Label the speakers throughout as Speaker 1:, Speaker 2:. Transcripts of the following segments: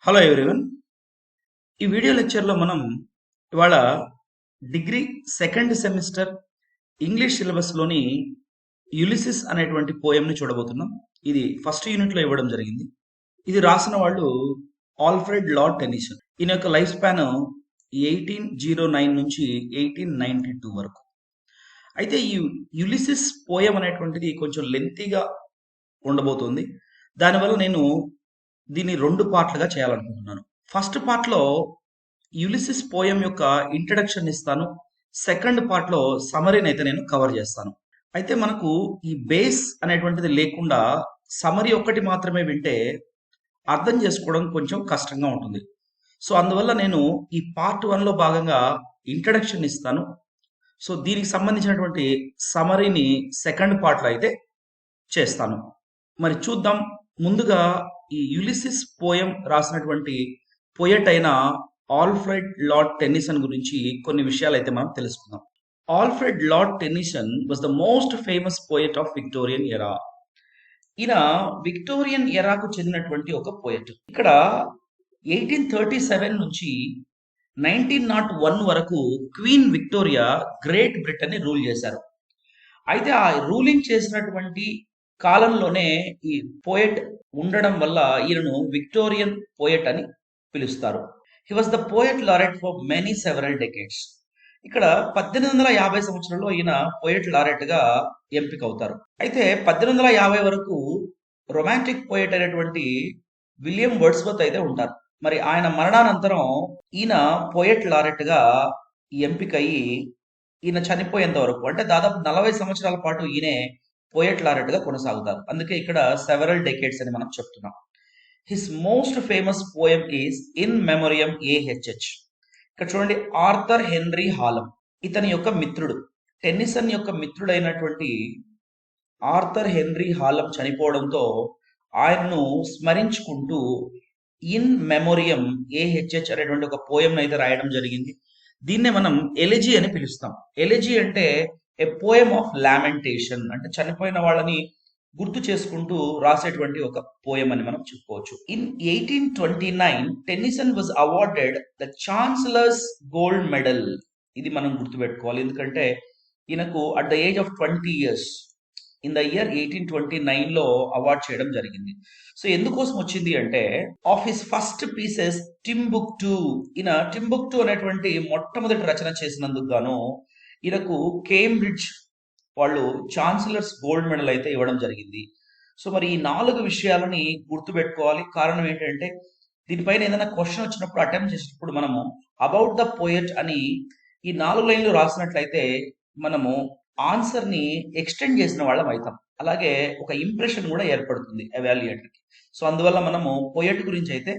Speaker 1: Hello everyone. ఈ video లెక్చర్లో మనం ఇవాళ డిగ్రీ సెకండ్ సెమిస్టర్ ఇంగ్లీష్ సిలబస్లోని యులిసిస్ అనేటువంటి పోయంని చూడబోతున్నాం. ఇది ఫస్ట్ యూనిట్లో ఇవ్వడం జరిగింది. ఇది రాసిన వాళ్ళు ఆల్ఫ్రెడ్ లార్డ్ టెన్నిసన్. ఈయన యొక్క లైఫ్ స్పాన్ 1809 నుంచి 1892 వరకు. అయితే ఈ యులిసిస్ పోయం అనేటువంటిది కొంచెం లెంతీగా ఉండబోతుంది. దానివల్ల నేను దీన్ని 2 పార్ట్లుగా చేయాలనుకుంటున్నాను. ఫస్ట్ పార్ట్లో యులిసిస్ పోయం యొక్క ఇంట్రడక్షన్ ఇస్తాను. సెకండ్ పార్ట్లో సమరీని అయితే నేను కవర్ చేస్తాను. అయితే మనకు ఈ బేస్ అనేటువంటిది లేకుండా సమరీ ఒక్కటి మాత్రమే వింటే అర్థం చేసుకోవడం కొంచెం కష్టంగా ఉంటుంది. సో అందువల్ల నేను ఈ పార్ట్ 1లో భాగంగా ఇంట్రడక్షన్ ఇస్తాను. సో దీనికి సంబంధించినటువంటి సమరీని సెకండ్ పార్ట్లో అయితే చేస్తాను. మరి చూద్దాం. ముందుగా ఈ యులిసిస్ పోయం రాసినటువంటి పోయట్ అయిన ఆల్ఫ్రెడ్ లార్డ్ టెన్నిసన్ గురించి కొన్ని విషయాలు అయితే మనం తెలుసుకుందాం. Alfred lord Tennyson was the most famous poet of Victorian ఎరా. ఈయన విక్టోరియన్ ఎరాకు చెందినటువంటి ఒక పోయట్. ఇక్కడ 1837 నుంచి 1901 వరకు క్వీన్ విక్టోరియా గ్రేట్ బ్రిటన్ ని రూల్ చేశారు. అయితే ఆ రూలింగ్ చేసినటువంటి కాలంలోనే ఈ పోయట్ ఉండడం వల్ల ఈయనను విక్టోరియన్ పోయట్ అని పిలుస్తారు. He was the poet laureate for many several decades. ఇక్కడ 1850 సంవత్సరంలో ఈయన పోయట్ లారెట్ గా ఎంపిక అవుతారు. అయితే 1850 వరకు రొమాంటిక్ పోయట్ అయినటువంటి విలియం వర్డ్స్వర్త్ అయితే ఉంటారు. మరి ఆయన మరణానంతరం ఈయన పోయట్ లారెట్ గా ఎంపిక అయ్యి ఈయన చనిపోయేంత వరకు అంటే దాదాపు 40 సంవత్సరాల పాటు ఈయనే పోయట్ లారెట్ గా కొనసాగుతారు. అందుకే ఇక్కడ సెవరల్ డెకేడ్స్ అని మనం చెప్తున్నాం. His most famous poem is in memoriam AHH. ఇక్కడ చూడండి, ఆర్థర్ హెన్రీ హాలం ఇతని యొక్క మిత్రుడు, టెన్నిసన్ యొక్క మిత్రుడైనటువంటి ఆర్థర్ హెన్రీ హాలం చనిపోవడంతో ఆయనను స్మరించుకుంటూ ఇన్ మెమోరియం ఏహెచ్హెచ్ అనేటువంటి ఒక పోయం అయితే రాయడం జరిగింది. దీన్నే మనం ఎలిజీ అని పిలుస్తాం. ఎలిజీ అంటే ఏ పోయం ఆఫ్ లామెంటేషన్, అంటే చనిపోయిన వాళ్ళని గుర్తు చేసుకుంటూ రాసేటువంటి ఒక పోయం అని మనం చెప్పుకోవచ్చు. In 1829 Tennyson was awarded the chancellors gold medal. ఇది మనం గుర్తుపెట్టుకోవాలి, ఎందుకంటే ఈయనకు at the age of 20 years in the year 1829 లో అవార్డ్ చేయడం జరిగింది. సో ఎందుకోసం వచ్చింది అంటే ఆఫ్ హిస్ ఫస్ట్ పీసెస్ టింబుక్టు. ఈయన టింబుక్టు అనేటువంటి మొట్టమొదటి రచన చేసినందుకు గాను ఈయనకు కేంబ్రిడ్జ్ వాళ్ళు ఛాన్సలర్స్ గోల్డ్ మెడల్ అయితే ఇవ్వడం జరిగింది. సో మరి ఈ 4 విషయాలని గుర్తుపెట్టుకోవాలి. కారణం ఏంటంటే దీనిపైన ఏదైనా క్వశ్చన్ వచ్చినప్పుడు అటెంప్ట్ చేసినప్పుడు మనము అబౌట్ ద పోయట్ అని ఈ 4 లైన్లు రాసినట్లయితే మనము ఆన్సర్ ని ఎక్స్టెండ్ చేసిన వాళ్ళం అవుతాం. అలాగే ఒక ఇంప్రెషన్ కూడా ఏర్పడుతుంది ఎవాల్యుయేటర్కి. సో అందువల్ల మనము పోయట్ గురించి అయితే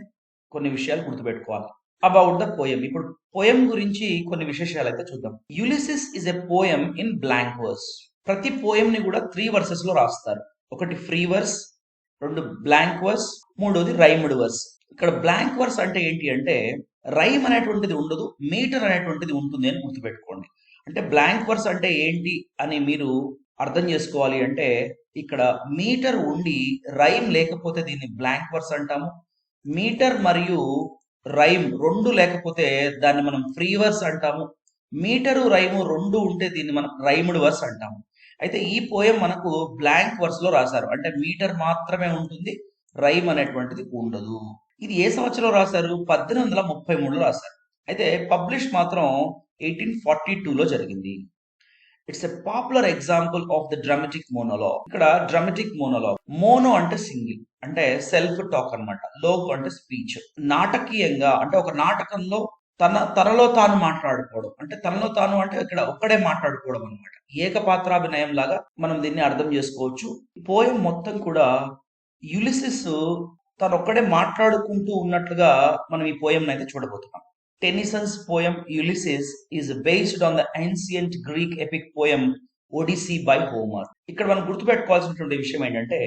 Speaker 1: కొన్ని విషయాలు గుర్తుపెట్టుకోవాలి. About the poem. ఇప్పుడు పోయం గురించి కొన్ని విశేషాలు అయితే చూద్దాం. Ulysses is a poem in blank verse. ప్రతి పోయం ని కూడా 3 verses లో రాస్తారు. ఒకటి ఫ్రీ వర్స్, 2 బ్లాంక్ వర్స్, 3వది రైమ్డ్ వర్స్. ఇక్కడ బ్లాంక్ వర్స్ అంటే ఏంటి అంటే రైమ్ అనేటువంటిది ఉండదు, మీటర్ అనేటువంటిది ఉంటుంది అని గుర్తుపెట్టుకోండి. అంటే బ్లాంక్ వర్స్ అంటే ఏంటి అని మీరు అర్థం చేసుకోవాలి అంటే ఇక్కడ మీటర్ ఉండి రైమ్ లేకపోతే దీన్ని బ్లాంక్ వర్స్ అంటాము. మీటర్ మరియు రైమ్ 2 లేకపోతే దాన్ని మనం ఫ్రీ వర్స్ అంటాము. మీటరు రైము 2 ఉంటే దీన్ని మనం రైమ్డ్ వర్స్ అంటాము. అయితే ఈ పోయం మనకు బ్లాంక్ వర్స్ లో రాశారు, అంటే మీటర్ మాత్రమే ఉంటుంది, రైమ్ అనేటువంటిది ఉండదు. ఇది ఏ సంవత్సరంలో రాశారు? 1833లో రాశారు. అయితే పబ్లిష్ మాత్రం 1842లో జరిగింది. It's a popular example of the dramatic monologue. ఇక్కడ డ్రామాటిక్ మోనోలాగ్, మోనో అంటే సింగిల్, అంటే సెల్ఫ్ టాక్ అన్నమాట. లోగ్ అంటే స్పీచ్. నాటకీయంగా అంటే ఒక నాటకంలో తనలో తాను మాట్లాడుకోవడం, అంటే తనలో తాను అంటే ఇక్కడ ఒక్కడే మాట్లాడుకోవడం అనమాట. ఏకపాత్రాభినయం లాగా మనం దీన్ని అర్థం చేసుకోవచ్చు. ఈ పోయం మొత్తం కూడా యులిసిస్ తను ఒక్కడే మాట్లాడుకుంటూ ఉన్నట్లుగా మనం ఈ పోయం అయితే చూడబోతున్నాం. Tennyson's poem Ulysses is based on the ancient Greek epic poem Odyssey by Homer. ఇక్కడ మనం గుర్తుపెట్టుకోవాల్సినటువంటి విషయం ఏంటంటే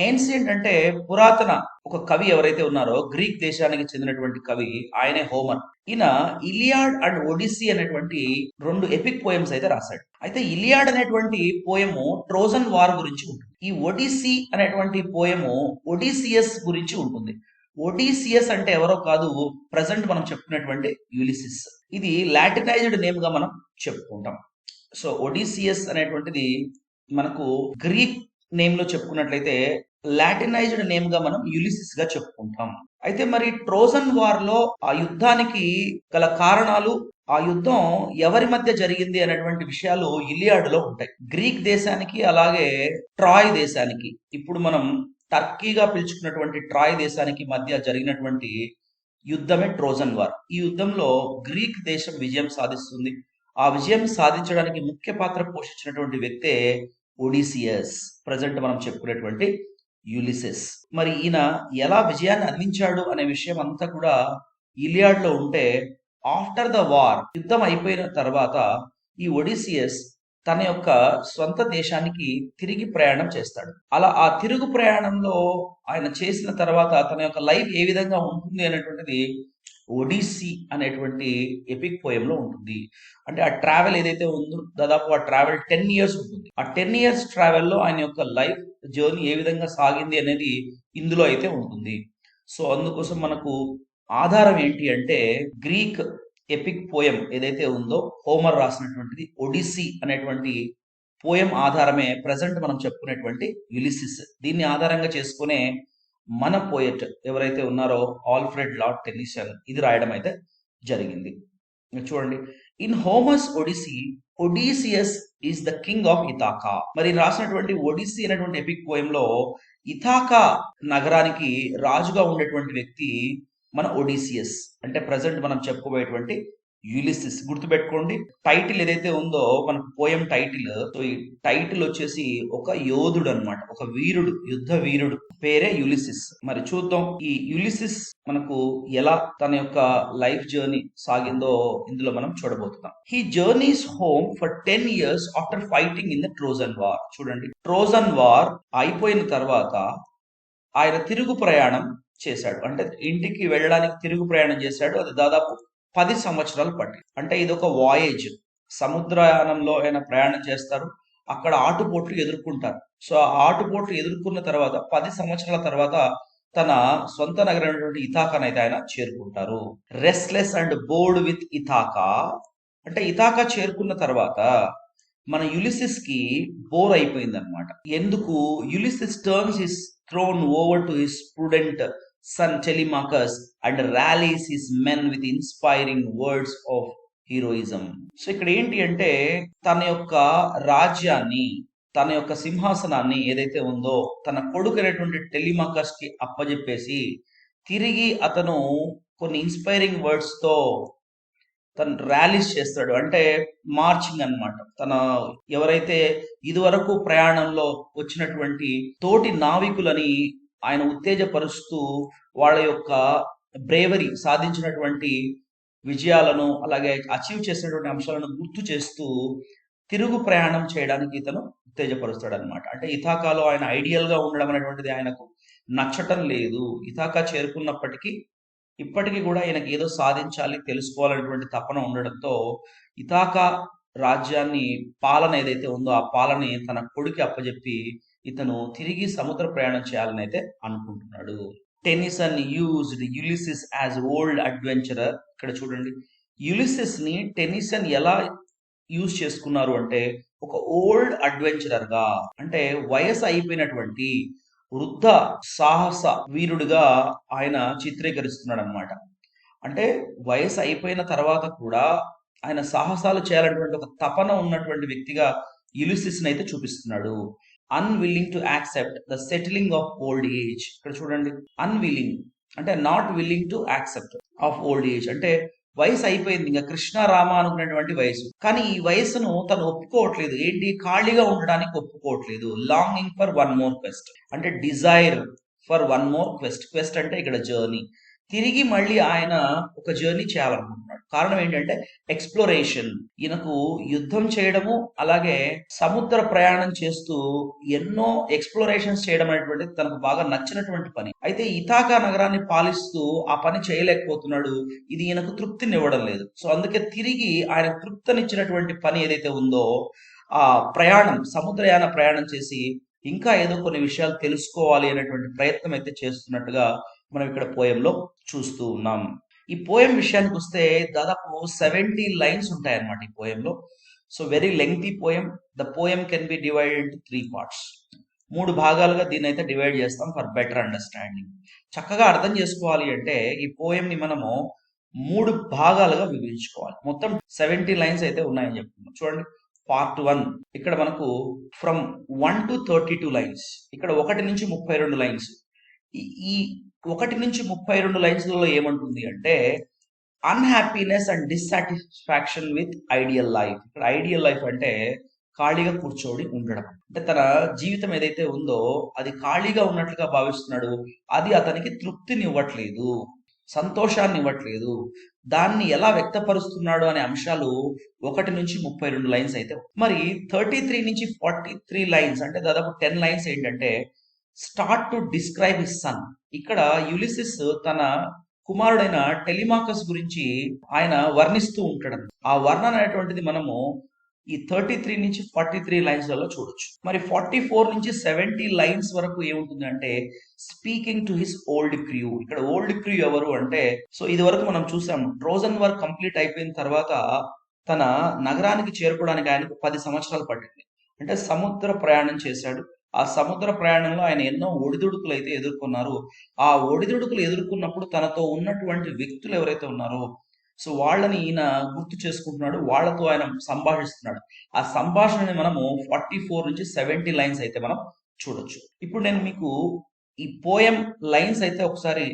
Speaker 1: ఏన్షియంట్ అంటే పురాతన ఒక కవి ఎవరైతే ఉన్నారో గ్రీక్ దేశానికి చెందినటువంటి కవి ఆయనే హోమర్. ఈయన ఇలియాడ్ అండ్ ఒడిస్సీ అనేటువంటి 2 ఎపిక్ పోయమ్స్ అయితే రాశాడు. అయితే ఇలియాడ్ అనేటువంటి పోయము ట్రోజన్ వార్ గురించి ఉంటుంది. ఈ ఒడిస్సీ అనేటువంటి పోయము ఒడిసియస్ గురించి ఉంటుంది. ఒడిసియస్ అంటే ఎవరో కాదు, ప్రజెంట్ మనం చెప్పుకున్నటువంటి యులిసిస్. ఇది లాటినైజ్డ్ నేమ్ గా మనం చెప్పుకుంటాం. సో ఒడిసియస్ అనేటువంటిది మనకు గ్రీక్ నేమ్ లో చెప్పుకున్నట్లయితే లాటినైజ్డ్ నేమ్ గా మనం యులిసిస్ గా చెప్పుకుంటాం. అయితే మరి ట్రోజన్ వార్ లో ఆ యుద్ధానికి గల కారణాలు, ఆ యుద్ధం ఎవరి మధ్య జరిగింది అనేటువంటి విషయాలు ఇలియాడ్లో ఉంటాయి. గ్రీక్ దేశానికి అలాగే ట్రాయ్ దేశానికి, ఇప్పుడు మనం టర్కీగా పిలుచుకున్నటువంటి ట్రాయ్ దేశానికి మధ్య జరిగినటువంటి యుద్ధమే ట్రోజన్ వార్. ఈ యుద్ధంలో గ్రీక్ దేశం విజయం సాధిస్తుంది. ఆ విజయం సాధించడానికి ముఖ్య పాత్ర పోషించినటువంటి వ్యక్తే ఒడిసియస్, ప్రజెంట్ మనం చెప్పుకునేటువంటి యులిసెస్. మరి ఈయన ఎలా విజయాన్ని అందించాడు అనే విషయం అంతా కూడా ఇలియాడ్ లో ఉంటే, ఆఫ్టర్ ద వార్, యుద్ధం అయిపోయిన తర్వాత ఈ ఒడిసియస్ తన యొక్క స్వంత దేశానికి తిరిగి ప్రయాణం చేస్తాడు. అలా ఆ తిరుగు ప్రయాణంలో ఆయన చేసిన తర్వాత తన యొక్క లైఫ్ ఏ విధంగా ఉంటుంది అనేటువంటిది ఒడిస్సీ అనేటువంటి ఎపిక్ పోయంలో ఉంటుంది. అంటే ఆ ట్రావెల్ ఏదైతే ఉందో, దాదాపు ఆ ట్రావెల్ 10 ఇయర్స్ ఉంటుంది. ఆ 10 ఇయర్స్ ట్రావెల్లో ఆయన యొక్క లైఫ్ జర్నీ ఏ విధంగా సాగింది అనేది ఇందులో అయితే ఉంటుంది. సో అందుకోసం మనకు ఆధారం ఏంటి అంటే, గ్రీక్ ఎపిక్ పోయం ఏదైతే ఉందో, హోమర్ రాసినటువంటిది ఒడిస్సీ అనేటువంటి పోయం ఆధారమే ప్రజెంట్ మనం చెప్పుకునేటువంటి యులిసిస్. దీన్ని ఆధారంగా చేసుకునే మన పోయెట్ ఎవరైతే ఉన్నారో ఆల్ఫ్రెడ్ లార్డ్ టెన్నిసన్ ఇది రాయడం అయితే జరిగింది. చూడండి, in Homer's Odyssey Odysseus is the king of Ithaca. మరి రాసినటువంటి ఒడిస్సీ అనేటువంటి ఎపిక్ పోయంలో ఇథాకా నగరానికి రాజుగా ఉండేటువంటి వ్యక్తి మన ఒడిసియస్, అంటే ప్రజెంట్ మనం చెప్పుకోబోయేటువంటి యులిసిస్. గుర్తుపెట్టుకోండి, టైటిల్ ఏదైతే ఉందో మనకు పోయం టైటిల్, సో ఈ టైటిల్ వచ్చేసి ఒక యోధుడు అన్నమాట, ఒక వీరుడు, యుద్ధ వీరుడు పేరే యులిసిస్. మరి చూద్దాం ఈ యులిసిస్ మనకు ఎలా తన యొక్క లైఫ్ జర్నీ సాగిందో ఇందులో మనం చూడబోతున్నాం. He journeys home for 10 years after fighting in the Trojan war. చూడండి, ట్రోజన్ వార్ అయిపోయిన తర్వాత ఆయన తిరుగు ప్రయాణం చేశాడు. అంటే ఇంటికి వెళ్ళడానికి తిరుగు ప్రయాణం చేశాడు. అది దాదాపు 10 సంవత్సరాలు పట్టి. అంటే ఇది ఒక వాయేజ్, సముద్రయానంలో ఆయన ప్రయాణం చేస్తారు. అక్కడ ఆటుపోట్లు ఎదుర్కొంటారు. సో ఆ ఆటుపోట్లు ఎదుర్కొన్న తర్వాత 10 సంవత్సరాల తర్వాత తన సొంత నగరమైనటువంటి ఇథాకానైతే ఆయన చేరుకుంటారు. Restless and board with Ithaca, అంటే ఇథాకా చేరుకున్న తర్వాత మన యులిసిస్ కి బోర్ అయిపోయింది అనమాట. ఎందుకు? Ulysses turns his throne over to his prudent son Telemachus and rallies his men with inspiring words of heroism. So ఇక్కడ ఏంటి అంటే, తన యొక్క రాజ్యాన్ని, తన యొక్క సింహాసనాన్ని ఏదైతే ఉందో తన కొడుకు అయినటువంటి టెలిమాకస్ కి అప్పజెప్పేసి తిరిగి అతను కొన్ని ఇన్స్పైరింగ్ వర్డ్స్ తో తను ర్యాలీస్ చేస్తాడు. అంటే మార్చింగ్ అన్నమాట. తన ఎవరైతే ఇదివరకు ప్రయాణంలో వచ్చినటువంటి తోటి నావికులని ఆయన ఉత్తేజపరుస్తూ వాళ్ళ యొక్క బ్రేవరీ, సాధించినటువంటి విజయాలను అలాగే అచీవ్ చేసినటువంటి అంశాలను గుర్తు చేస్తూ తిరుగు ప్రయాణం చేయడానికి ఇతను ఉత్తేజపరుస్తాడు అనమాట. అంటే ఇథాకాలో ఆయన ఐడియల్ గా ఉండడం అనేటువంటిది ఆయనకు నచ్చటం లేదు. ఇథాకా చేరుకున్నప్పటికీ ఇప్పటికీ కూడా ఈయనకి ఏదో సాధించాలి, తెలుసుకోవాలనేటువంటి తపన ఉండడంతో ఇథాకా రాజ్యాన్ని, పాలన ఏదైతే ఉందో ఆ పాలని తన కొడుకు అప్పజెప్పి ఇతను తిరిగి సముద్ర ప్రయాణం చేయాలని అయితే అనుకుంటున్నాడు. Tennyson used Ulysses as old adventurer. ఇక్కడ చూడండి, యులిసిస్ ని టెన్నిసన్ ఎలా యూజ్ చేసుకున్నారు అంటే ఒక ఓల్డ్ అడ్వెంచరర్ గా, అంటే వయసు అయిపోయినటువంటి వృద్ధ సాహస వీరుడిగా ఆయన చిత్రీకరిస్తున్నాడు అనమాట. అంటే వయసు అయిపోయిన తర్వాత కూడా ఆయన సాహసాలు చేయాలనేటువంటి ఒక తపన ఉన్నటువంటి వ్యక్తిగా యులిసిస్ అయితే చూపిస్తున్నాడు. Unwilling to accept the settling of old age. ఇక్కడ చూడండి, అన్విల్లింగ్ అంటే not willing to accept of old age, అంటే వయసు అయిపోయింది, ఇంకా కృష్ణ రామ అనుకునేటువంటి వయసు. కానీ ఈ వయసును తను ఒప్పుకోవట్లేదు. ఏంటి? ఖాళీగా ఉండడానికి ఒప్పుకోవట్లేదు. Longing for one more quest, అంటే desire for one more quest. Quest అంటే ఇక్కడ జర్నీ. తిరిగి మళ్ళీ ఆయన ఒక జర్నీ చేయాలనుకుంటున్నాడు. కారణం ఏంటంటే ఎక్స్ప్లోరేషన్. ఈయనకు యుద్ధం చేయడము అలాగే సముద్ర ప్రయాణం చేస్తూ ఎన్నో ఎక్స్ప్లోరేషన్స్ చేయడం అనేటువంటిది తనకు బాగా నచ్చినటువంటి పని. అయితే ఇథాకా నగరాన్ని పాలిస్తూ ఆ పని చేయలేకపోతున్నాడు. ఇది ఈయనకు తృప్తినివ్వడం లేదు. సో అందుకే తిరిగి ఆయన తృప్తినిచ్చినటువంటి పని ఏదైతే ఉందో ఆ ప్రయాణం, సముద్రయాన ప్రయాణం చేసి ఇంకా ఏదో కొన్ని విషయాలు తెలుసుకోవాలి అనేటువంటి ప్రయత్నం అయితే చేస్తున్నట్టుగా మనం ఇక్కడ పోయంలో చూస్తూ ఉన్నాం. ఈ పోయం విషయానికి వస్తే దాదాపు 70 లైన్స్ ఉంటాయి అన్నమాట ఈ పోయంలో. So very lengthy poem. The poem can be divided into 3 parts. 3 భాగాలుగా దీన్ని అయితే డివైడ్ చేస్తాం ఫర్ బెటర్ అండర్స్టాండింగ్. చక్కగా అర్థం చేసుకోవాలి అంటే ఈ పోయం ని మనము 3 భాగాలుగా విభజించుకోవాలి. మొత్తం 70 లైన్స్ అయితే ఉన్నాయని చెప్తున్నాం. చూడండి, పార్ట్ 1 ఇక్కడ మనకు ఫ్రమ్ 1 to 32 లైన్స్. ఇక్కడ 1 నుంచి 32 లైన్స్. ఈ 1 నుంచి 32 లైన్స్లలో ఏమంటుంది అంటే unhappiness and dissatisfaction with ideal life. ఇక్కడ ఐడియల్ లైఫ్ అంటే ఖాళీగా కూర్చోడి ఉండడం. అంటే తన జీవితం ఏదైతే ఉందో అది ఖాళీగా ఉన్నట్లుగా భావిస్తున్నాడు. అది అతనికి తృప్తిని ఇవ్వట్లేదు, సంతోషాన్ని ఇవ్వట్లేదు. దాన్ని ఎలా వ్యక్తపరుస్తున్నాడు అనే అంశాలు 1 నుంచి 32 లైన్స్ అయితే. మరి 33 నుంచి 43 లైన్స్ అంటే దాదాపు 10 లైన్స్ ఏంటంటే start to describe his son. ఇక్కడ యులిసిస్ తన కుమారుడైన టెలిమాకస్ గురించి ఆయన వర్ణిస్తూ ఉంటాడు. ఆ వర్ణన అనేటువంటిది మనము ఈ 33 నుంచి 43 లైన్స్ లలో చూడొచ్చు. మరి 44 నుంచి 70 లైన్స్ వరకు ఏముంటుంది అంటే speaking to his old crew. ఇక్కడ ఓల్డ్ క్రూ ఎవరు అంటే, సో ఇది వరకు మనం చూసాం ట్రోజన్ వార్ కంప్లీట్ అయిపోయిన తర్వాత తన నగరానికి చేరుకోవడానికి ఆయనకు 10 సంవత్సరాలు పట్టింది. అంటే సముద్ర ప్రయాణం చేశాడు. ఆ సముద్ర ప్రయాణంలో ఆయన ఎన్నో ఒడిదుడుకులు అయితే ఎదుర్కొన్నారు. ఆ ఒడిదుడుకులు ఎదుర్కొన్నప్పుడు తనతో ఉన్నటువంటి వ్యక్తులు ఎవరైతే ఉన్నారో సో వాళ్ళని ఈయన గుర్తు చేసుకుంటున్నాడు, వాళ్ళతో ఆయన సంభాషిస్తున్నాడు. ఆ సంభాషణని మనము 44 నుంచి 70 లైన్స్ అయితే మనం చూడొచ్చు. ఇప్పుడు నేను మీకు ఈ పోయం లైన్స్ అయితే ఒకసారి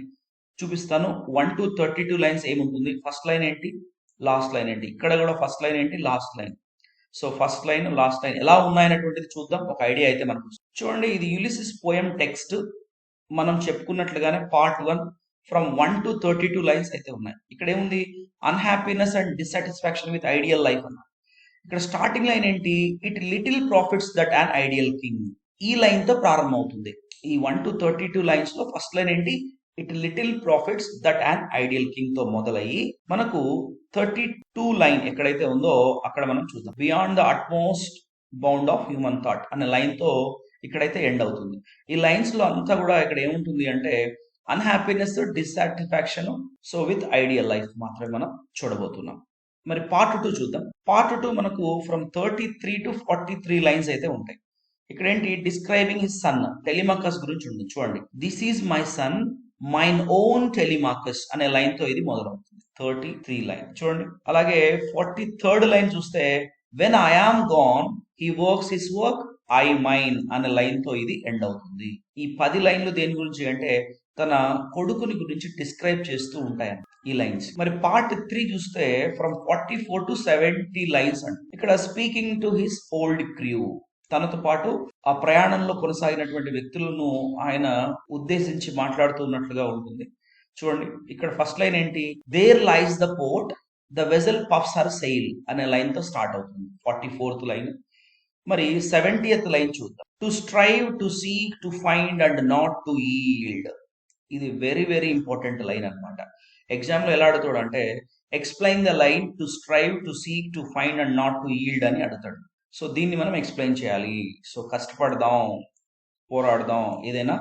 Speaker 1: చూపిస్తాను. 1 to 32 లైన్స్ ఏముంటుంది, ఫస్ట్ లైన్ ఏంటి, లాస్ట్ లైన్ ఏంటి, ఇక్కడ కూడా ఫస్ట్ లైన్ ఏంటి, last line. So first line last line ఎలా ఉన్నాయనేటువంటిది చూద్దాం, ఒక ఐడియా అయితే మనకు. చూడండి, ఇది యులిసిస్ పోయం టెక్స్ట్. మనం చెప్పుకున్నట్లుగానే పార్ట్ 1 ఫ్రమ్ 1 to 32 లైన్స్ అయితే ఉన్నాయి. ఇక్కడ ఏముంది, unhappiness and dissatisfaction with ideal life అన్న. ఇక్కడ స్టార్టింగ్ లైన్ ఏంటి, it little profits that an ideal king. ఈ లైన్ తో ప్రారంభం అవుతుంది. ఈ 1 to 32 లైన్స్ లో ఫస్ట్ లైన్ ఏంటి, it little profits that an ideal king తో మొదలయ్యి మనకు 32 లైన్ ఎక్కడైతే ఉందో అక్కడ మనం చూద్దాం. Beyond the utmost bound of human thought అనే లైన్ తో ఇక్కడైతే ఎండ్ అవుతుంది. ఈ లైన్స్ లో అంతా కూడా ఇక్కడ ఏముంటుంది అంటే unhappiness, dissatisfaction, so with ideal life మాత్రమే మనం చూడబోతున్నాం. మరి పార్ట్ 2 చూద్దాం. పార్ట్ 2 మనకు ఫ్రమ్ 33 to 43 లైన్స్ అయితే ఉంటాయి. ఇక్కడ ఏంటి, డిస్క్రైబింగ్ హిస్ సన్, టెలిమాకస్ గురించి ఉంది. చూడండి, this is my son mine own Telemachus అనే లైన్ తో ఇది మొదలవుతుంది. 33 లైన్ చూడండి. అలాగే 43rd లైన్ చూస్తే when I am gone he works his work I mine అనే లైన్ తో ఇది ఎండ్ అవుతుంది. ఈ 10 లైన్లు దేని గురించి అంటే తన కొడుకుని గురించి డిస్క్రైబ్ చేస్తూ ఉంటాయి ఈ లైన్స్. మరి పార్ట్ 3 చూస్తే ఫ్రమ్ 44 to 70 లైన్స్ అంట. ఇక్కడ speaking to his old crew, తనతో పాటు ఆ ప్రయాణంలో కొనసాగినటువంటి వ్యక్తులను ఆయన ఉద్దేశించి మాట్లాడుతున్నట్లుగా ఉంటుంది. చూడండి, ఇక్కడ ఫస్ట్ లైన్ ఏంటి, there lies the port the vessel puffs her sail అనే లైన్ తో స్టార్ట్ అవుతుంది 44th లైన్. మరి 70th లైన్ చూద్దాం. To strive, to seek, to find and not to yield. ఇది వెరీ వెరీ ఇంపార్టెంట్ లైన్ అనమాట. Exam లో ఎలా అడుగుతాడు అంటే explain the line to strive, to seek, to find and not to yield అని అడుగుతాడు. సో దీన్ని మనం ఎక్స్ప్లెయిన్ చేయాలి. సో కష్టపడదాం, పోరాడదాం, ఏదైనా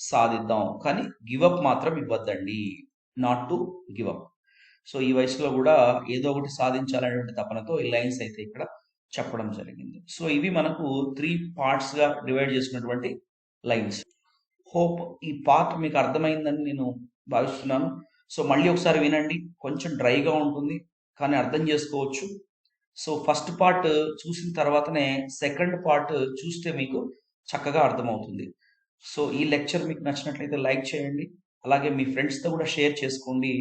Speaker 1: సాధిద్దాం, కానీ గివప్ మాత్రం ఇవ్వద్దండి, నాట్ టు గివప్. సో ఈ వయసులో కూడా ఏదో ఒకటి సాధించాలనేటువంటి తపనతో ఈ లైన్స్ అయితే ఇక్కడ చెప్పడం జరిగింది. సో ఇవి మనకు 3 పార్ట్స్ గా డివైడ్ చేసుకున్నటువంటి లైన్స్. హోప్ ఈ పార్ట్ మీకు అర్థమైందని నేను భావిస్తున్నాను. సో మళ్ళీ ఒకసారి వినండి, కొంచెం డ్రైగా ఉంటుంది కానీ అర్థం చేసుకోవచ్చు. సో ఫస్ట్ పార్ట్ చూసిన తర్వాతనే సెకండ్ పార్ట్ చూస్తే మీకు చక్కగా అర్థమవుతుంది. సో ఈ లెక్చర్ మీకు నచ్చినట్లయితే లైక్ చేయండి, అలాగే మీ ఫ్రెండ్స్తో కూడా షేర్ చేసుకోండి.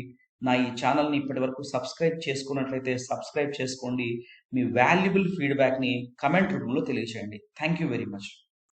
Speaker 1: నా ఈ ఛానల్ని ఇప్పటి వరకు సబ్స్క్రైబ్ చేసుకున్నట్లయితే సబ్స్క్రైబ్ చేసుకోండి. మీ వాల్యుబుల్ ఫీడ్బ్యాక్ని కమెంట్ రూపంలో తెలియజేయండి. Thank you very much.